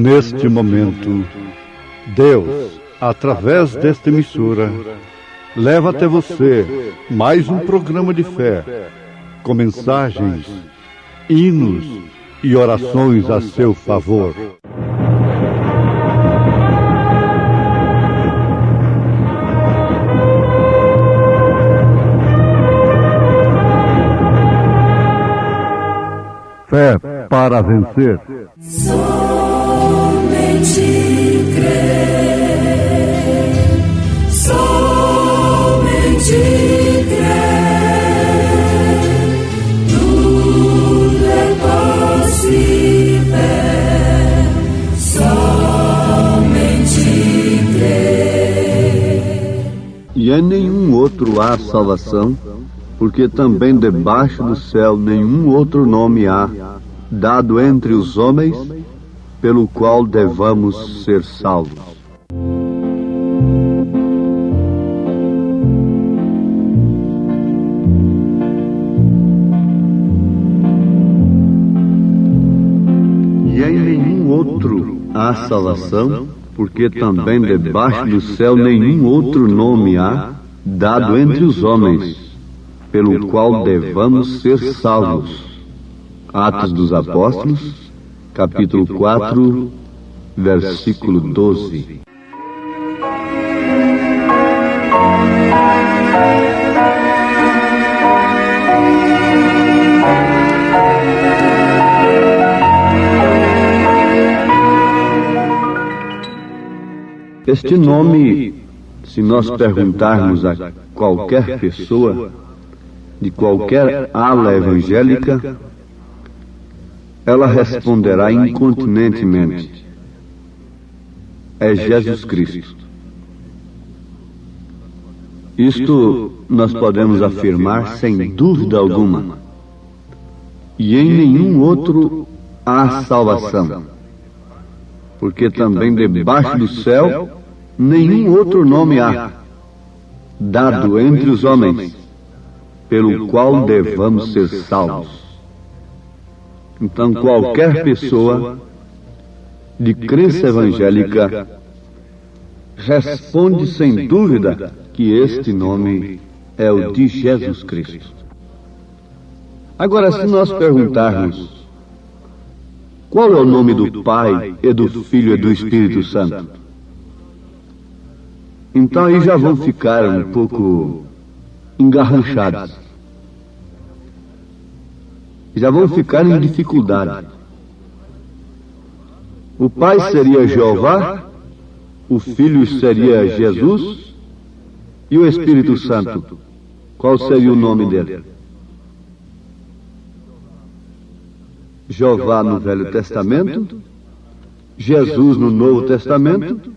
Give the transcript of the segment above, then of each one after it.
Neste momento, Deus, através desta emissora, leva até você mais um programa de fé, com mensagens, hinos e orações a seu favor. Fé para vencer. Somente crer, somente crer, tudo é possível, somente crer. E em nenhum outro há salvação, porque também debaixo do céu nenhum outro nome há, dado entre os homens, pelo qual devamos ser salvos. E em nenhum outro há salvação, porque também debaixo do céu nenhum outro nome há, dado entre os homens, pelo qual devamos ser salvos. Atos dos Apóstolos, capítulo 4, versículo 12. Este nome, se nós perguntarmos a qualquer pessoa, de qualquer ala evangélica, ela responderá incontinentemente: é Jesus Cristo. Isto nós podemos afirmar sem dúvida alguma. E em nenhum outro há salvação, porque também debaixo do céu nenhum outro nome há, dado entre os homens, pelo qual devamos ser salvos. Então, qualquer pessoa de crença evangélica responde sem dúvida que este nome é o de Jesus Cristo. Agora, se nós perguntarmos qual é o nome do Pai, e do Filho e do Espírito Santo, então aí já vão ficar um pouco engarranchados. Já vão ficar em dificuldade. O Pai seria Jeová, o Filho seria Jesus, e o Espírito Santo, qual seria o nome dele? Jeová no Velho Testamento, Jesus no Novo Testamento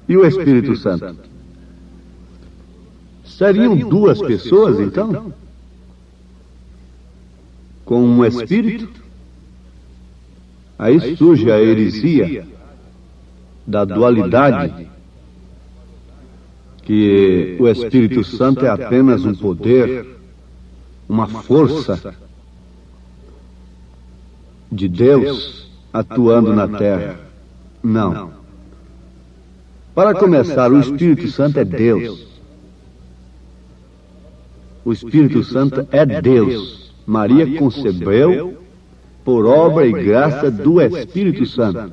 e o Espírito Santo. Seriam duas pessoas, então? Com um espírito? Aí surge a heresia da dualidade, que o Espírito Santo é apenas um poder, uma força de Deus atuando na terra. Não. Para começar, o Espírito Santo é Deus. O Espírito Santo é Deus. Maria concebeu por obra e graça do Espírito Santo.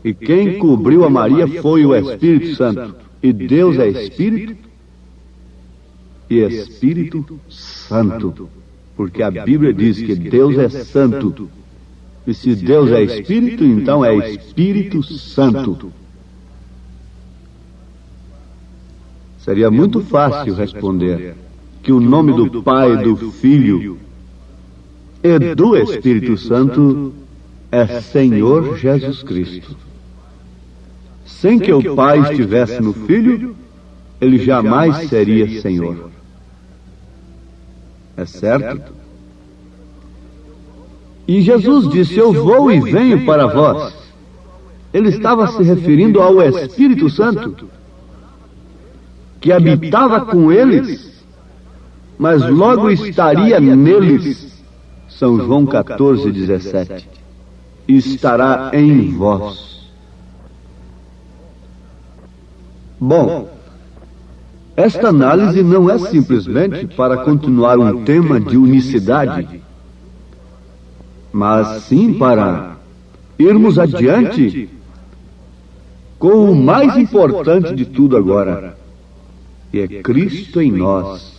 E quem cobriu a Maria foi o Espírito Santo. E Deus é Espírito e Espírito Santo. Porque a Bíblia diz que Deus é santo. E se Deus é Espírito, então é Espírito Santo. Seria muito fácil responder que o nome do Pai, do Filho e do Espírito Santo é Senhor Jesus Cristo. Sem que o Pai estivesse no Filho, ele jamais seria Senhor. É certo? E Jesus disse: eu vou e venho para vós. Ele estava se referindo ao Espírito Santo, que habitava com eles, mas logo estaria neles. São João 14, 17. estará em vós. Bom, esta análise não é simplesmente para continuar um tema de unicidade, mas sim para irmos adiante com o mais importante de tudo agora, que é Cristo em nós.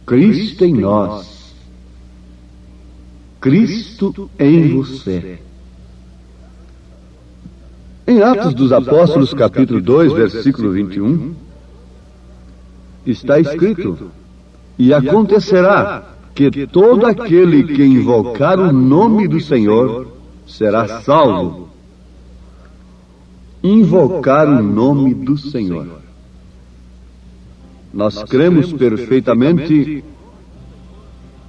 Cristo em nós. Cristo em você. Em Atos dos Apóstolos, capítulo 2, versículo 21, está escrito: e acontecerá que todo aquele que invocar o nome do Senhor será salvo. Invocar o nome do Senhor. Nós cremos perfeitamente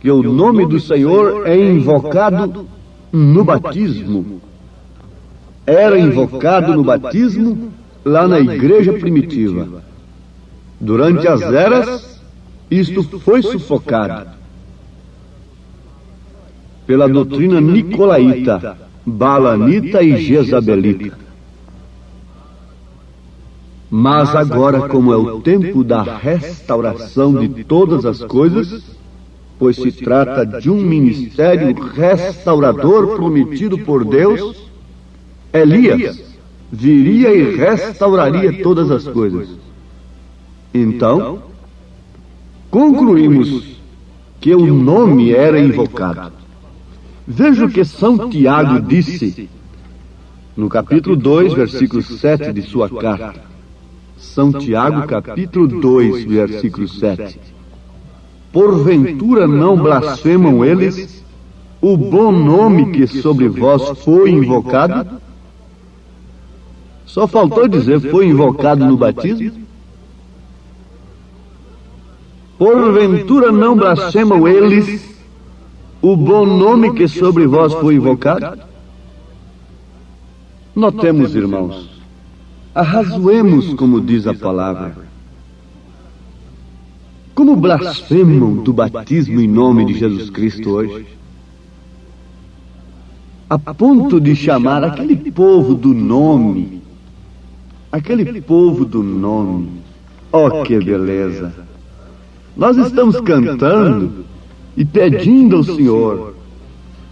que o nome do Senhor é invocado no batismo. Era invocado no batismo lá na igreja primitiva. Durante as eras, isto foi sufocado pela doutrina nicolaíta, balanita e jezabelita. Mas agora, como é o tempo da restauração de todas as coisas, pois se trata de um ministério restaurador prometido por Deus, Elias viria e restauraria todas as coisas. Então, concluímos que o nome era invocado. Veja o que São Tiago disse no capítulo 2, versículo 7 de sua carta. São Tiago, capítulo 2, versículo 7. Porventura não blasfemam eles o bom nome que sobre vós foi invocado? Só faltou dizer foi invocado no batismo? Porventura não blasfemam eles o bom nome que sobre vós foi invocado? Notemos, irmãos, arrazoemos como diz a palavra. Como blasfemam do batismo em nome de Jesus Cristo hoje? A ponto de chamar aquele povo do nome. Aquele povo do nome. Oh, que beleza! Nós estamos cantando e pedindo ao Senhor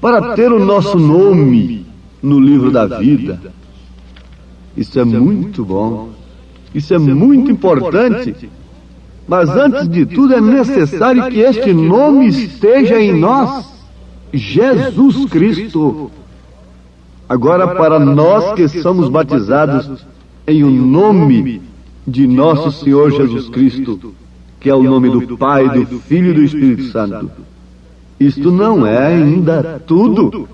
para ter o nosso nome no livro da vida. Isso é muito bom. Isso é muito importante. Mas antes de tudo é necessário que este nome esteja em nós. Jesus Cristo. Agora, para nós que somos batizados em o nome de nosso Senhor Jesus Cristo, que é o nome do Pai, do Filho e do Espírito Santo, isto não é ainda tudo.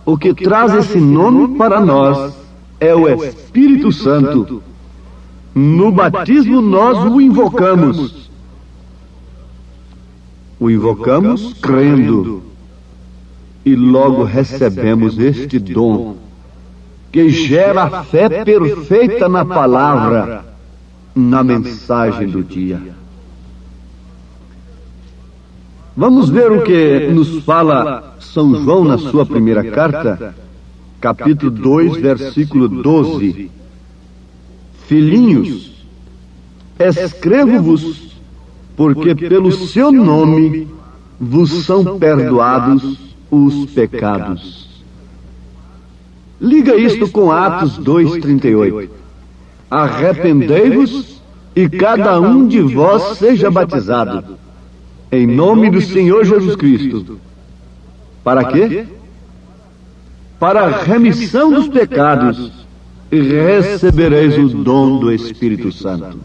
O que traz esse nome para nós é o Espírito Santo. No batismo nós o invocamos. O invocamos crendo. E logo recebemos este dom, que gera a fé perfeita na palavra, na mensagem do dia. Vamos ver o que nos fala São João na sua primeira carta, capítulo 2, versículo 12. Filhinhos, escrevo-vos, porque pelo seu nome vos são perdoados os pecados. Liga isto com Atos 2:38. Arrependei-vos e cada um de vós seja batizado em nome do Senhor Jesus Cristo. Para quê? Para a remissão dos pecados, e recebereis o dom do Espírito Santo.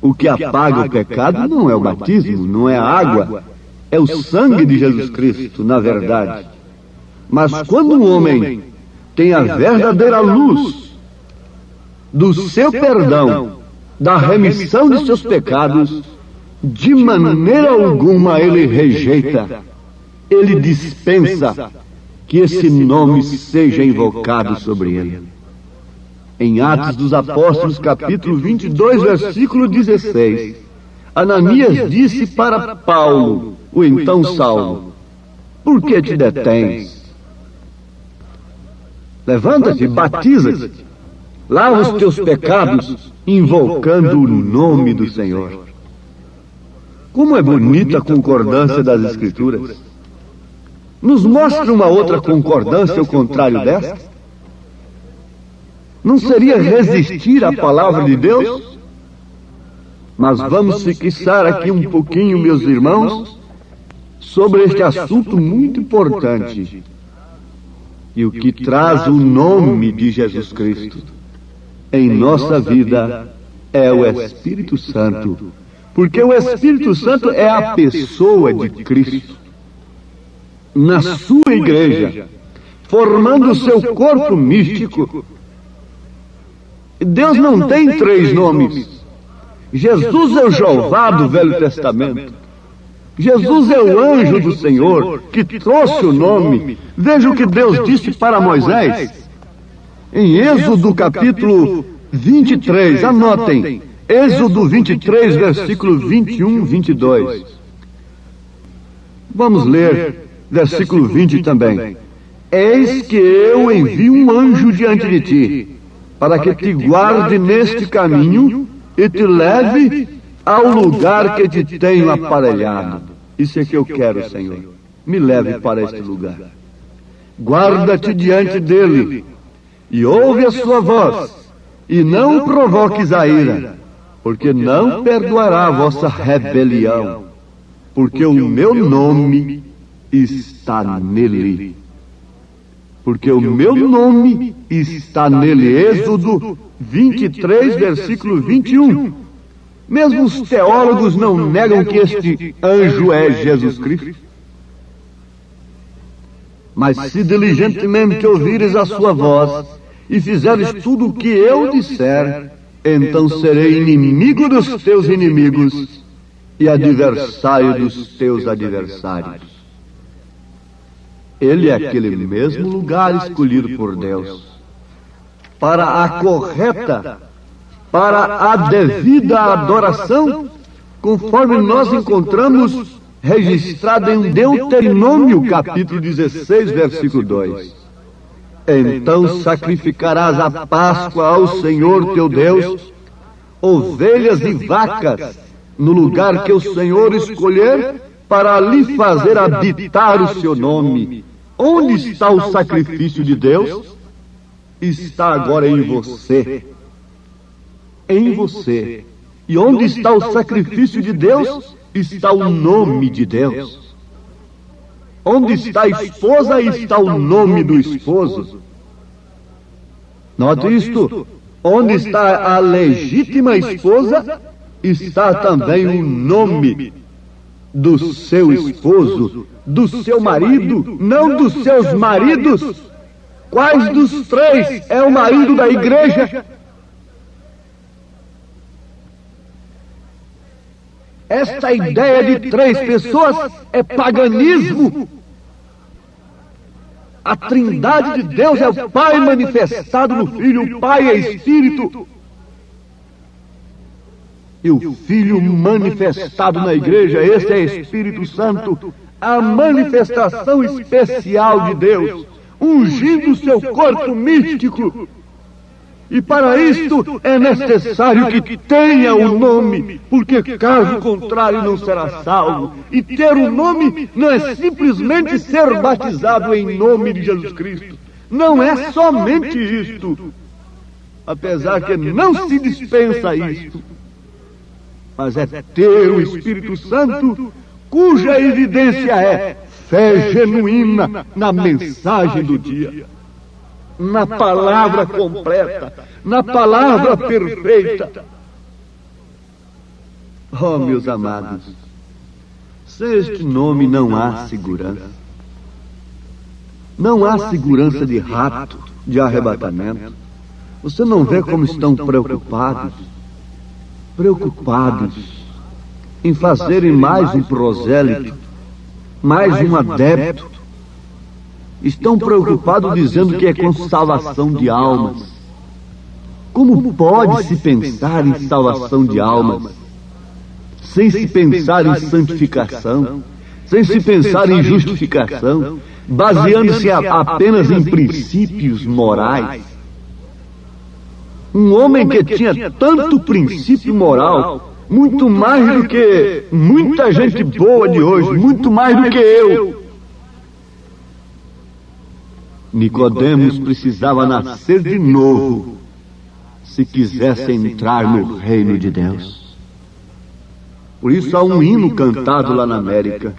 O que apaga o pecado não é o batismo, não é a água, é o sangue de Jesus Cristo, na verdade. Mas quando um homem tem a verdadeira luz do seu perdão, da remissão de seus pecados, de maneira alguma ele rejeita, ele dispensa que esse nome seja invocado sobre ele. Em Atos dos Apóstolos, capítulo 22, versículo 16, Ananias disse para Paulo, o então Saulo: Por que te detens? Levanta-te, batiza-te, lava os teus pecados, invocando o nome do Senhor. Como é bonita a concordância das Escrituras. Nos mostra uma outra concordância ao contrário desta? Não seria resistir à palavra de Deus? Mas vamos fixar aqui um pouquinho, meus irmãos, sobre este assunto muito importante. E o que traz o nome de Jesus Cristo em nossa vida é o Espírito Santo. Porque o Espírito Santo é a pessoa de Cristo na sua igreja, formando o seu corpo místico. Deus não tem 3 nomes. Jesus é o Jeová do Velho Testamento. Jesus é o anjo do Senhor que trouxe o nome. Veja o que Deus disse para Moisés em Êxodo capítulo 23. Anotem, Êxodo 23, versículo 21, 22. Vamos ler versículo 20 também. Eis que eu envio um anjo diante de ti, para que te guarde neste caminho e te leve ao lugar que te tenho aparelhado. Isso é que eu quero, Senhor. Me leve para este lugar. Guarda-te diante dele e ouve a sua voz, e não o provoques a ira, porque não perdoará a vossa rebelião, porque o meu nome está nele. Porque o meu nome está nele. Êxodo 23, versículo 21. Mesmo os teólogos não negam que este anjo é Jesus Cristo. Mas se diligentemente ouvires a sua voz e fizeres tudo o que eu disser, então serei inimigo dos teus inimigos e adversário dos teus adversários. Ele é aquele mesmo lugar escolhido por Deus para a correta, para a devida adoração, conforme nós encontramos registrado em Deuteronômio, capítulo 16, versículo 2. Então sacrificarás a Páscoa ao Senhor teu Deus, ovelhas e vacas, no lugar que o Senhor escolher, para ali fazer habitar o seu nome. Onde está o sacrifício de Deus? Está agora em você. Em você. E onde está o sacrifício de Deus? Está o nome de Deus. Onde está a esposa, está o nome do esposo. Note isto. Onde está a legítima esposa, está também o nome do seu esposo, do seu marido, não dos seus maridos. Quais dos 3 é o marido da igreja? Esta ideia de 3 pessoas é paganismo. A trindade de Deus é o Pai manifestado no Filho, o Pai é Espírito. E o Filho manifestado na igreja, esse é Espírito Santo, a manifestação especial de Deus, ungindo o seu corpo místico. E para isto é necessário que tenha o nome, porque caso contrário não será salvo. E ter o nome não é simplesmente ser batizado em nome de Jesus Cristo. Não é somente isto, apesar que não se dispensa isto. Mas é ter o Espírito Santo, cuja evidência é fé genuína na mensagem do dia, na palavra completa, na palavra perfeita. Oh, meus amados, sem este nome não há segurança. Não há segurança de rapto, de arrebatamento. Você não vê como estão preocupados em fazerem mais um prosélito, mais um adepto. Estão preocupados dizendo que é com salvação de almas. Como pode se pensar em salvação de almas sem se pensar em santificação, sem se pensar em justificação, baseando-se apenas em princípios morais. Um homem que tinha tanto princípio moral, muito mais do que muita gente boa de hoje, muito mais do que eu. Nicodemos precisava nascer de novo se quisesse entrar no reino de Deus. Por isso há um hino cantado lá na América.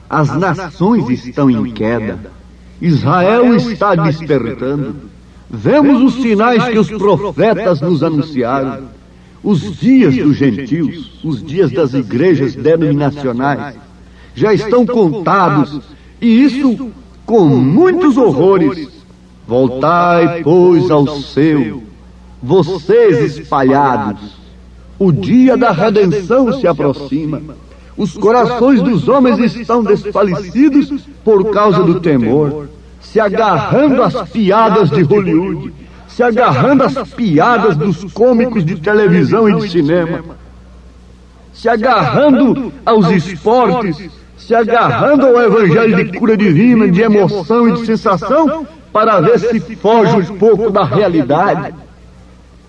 As nações estão em queda. Israel está despertando. Vemos os sinais que os profetas nos anunciaram. Os dias dos gentios, os dias das igrejas denominacionais, já estão contados, e isso com muitos horrores. Voltai, pois, ao seu, vocês espalhados. O dia da redenção se aproxima. Os corações dos homens estão desfalecidos por causa do temor, se agarrando às piadas de Hollywood, se agarrando às piadas dos cômicos de televisão e de cinema, se agarrando aos esportes, se agarrando ao evangelho de cura divina, de emoção e de sensação, para ver se foge um pouco da realidade,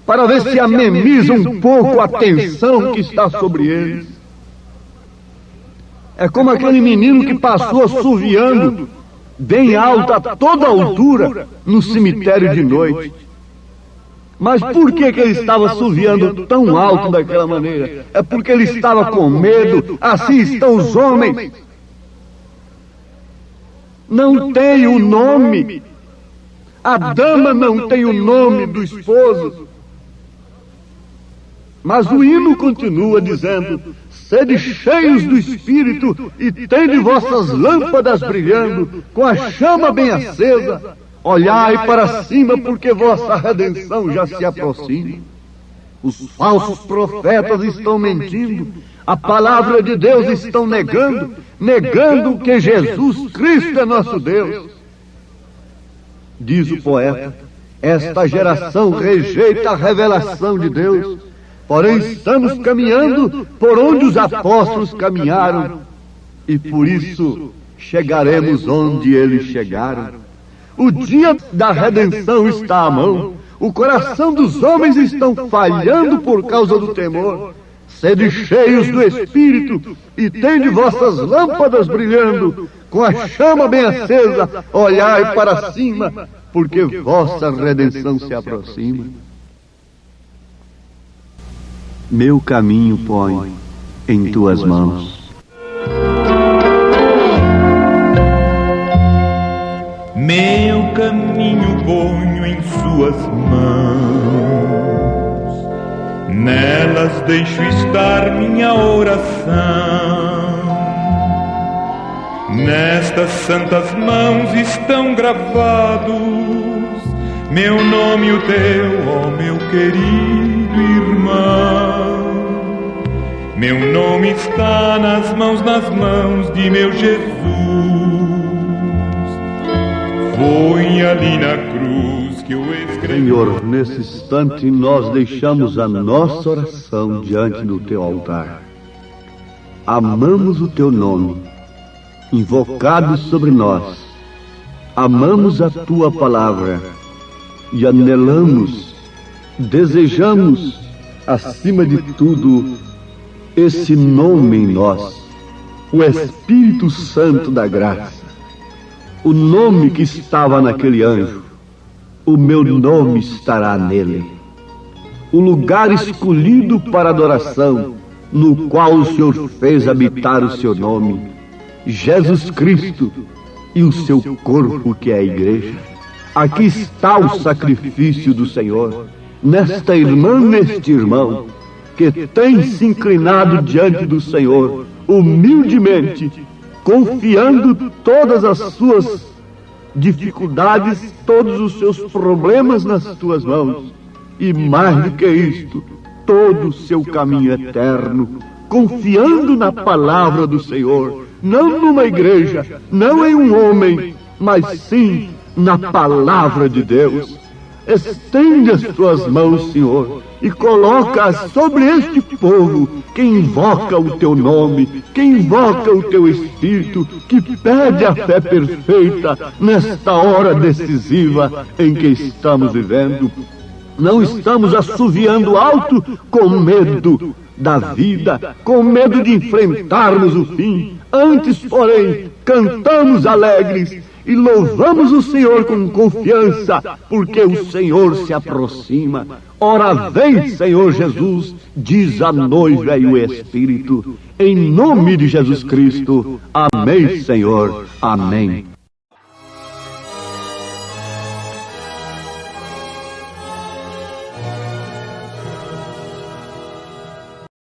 para ver se ameniza um pouco a tensão que está sobre eles. É como aquele menino que passou assoviando bem alto, a toda altura, no cemitério de noite. Mas por que ele estava assoviando tão alto daquela maneira? É porque ele estava com medo. Assim estão os homens. Não tem o nome. A dama não tem o nome do esposo. Mas o hino continua dizendo: sede cheios do Espírito e tende vossas lâmpadas brilhando, com a chama bem acesa. Olhai para cima, porque vossa redenção já se aproxima. Os falsos profetas estão mentindo, a palavra de Deus estão negando que Jesus Cristo é nosso Deus. Diz o poeta: esta geração rejeita a revelação de Deus, porém estamos caminhando por onde os apóstolos caminharam, e por isso chegaremos onde eles chegaram. O dia da redenção está à mão. O coração dos homens estão falhando por causa do temor. Sede cheios do Espírito e tende vossas lâmpadas brilhando, com a chama bem acesa. Olhai para cima, porque vossa redenção se aproxima. Meu caminho põe em tuas mãos. Meu caminho ponho em suas mãos, nelas deixo estar minha oração. Nestas santas mãos estão gravados meu nome e o teu, ó meu querido irmão. Meu nome está nas mãos de meu Jesus. Foi ali na cruz que eu escrevi. Senhor, nesse instante nós deixamos a nossa oração diante do teu altar. Amamos o teu nome, invocado sobre nós. Amamos a tua palavra e anelamos, desejamos, acima de tudo, esse nome em nós, o Espírito Santo da graça. O nome que estava naquele anjo, o meu nome estará nele. O lugar escolhido para adoração, no qual o Senhor fez habitar o seu nome, Jesus Cristo e o seu corpo que é a igreja. Aqui está o sacrifício do Senhor, nesta irmã, neste irmão, que tem se inclinado diante do Senhor, humildemente, confiando todas as suas dificuldades, todos os seus problemas nas tuas mãos, e mais do que isto, todo o seu caminho eterno, confiando na palavra do Senhor, não numa igreja, não em um homem, mas sim na palavra de Deus. estende as tuas mãos, Senhor, e coloca-as sobre este povo que invoca o teu nome, que invoca o teu Espírito, que pede a fé perfeita nesta hora decisiva em que estamos vivendo. Não estamos assoviando alto com medo da vida, com medo de enfrentarmos o fim. Antes, porém, cantamos alegres e louvamos o Senhor com confiança, porque o Senhor se aproxima. Ora vem, Senhor Jesus, diz a noiva e o Espírito, em nome de Jesus Cristo. Amém, Senhor. Amém.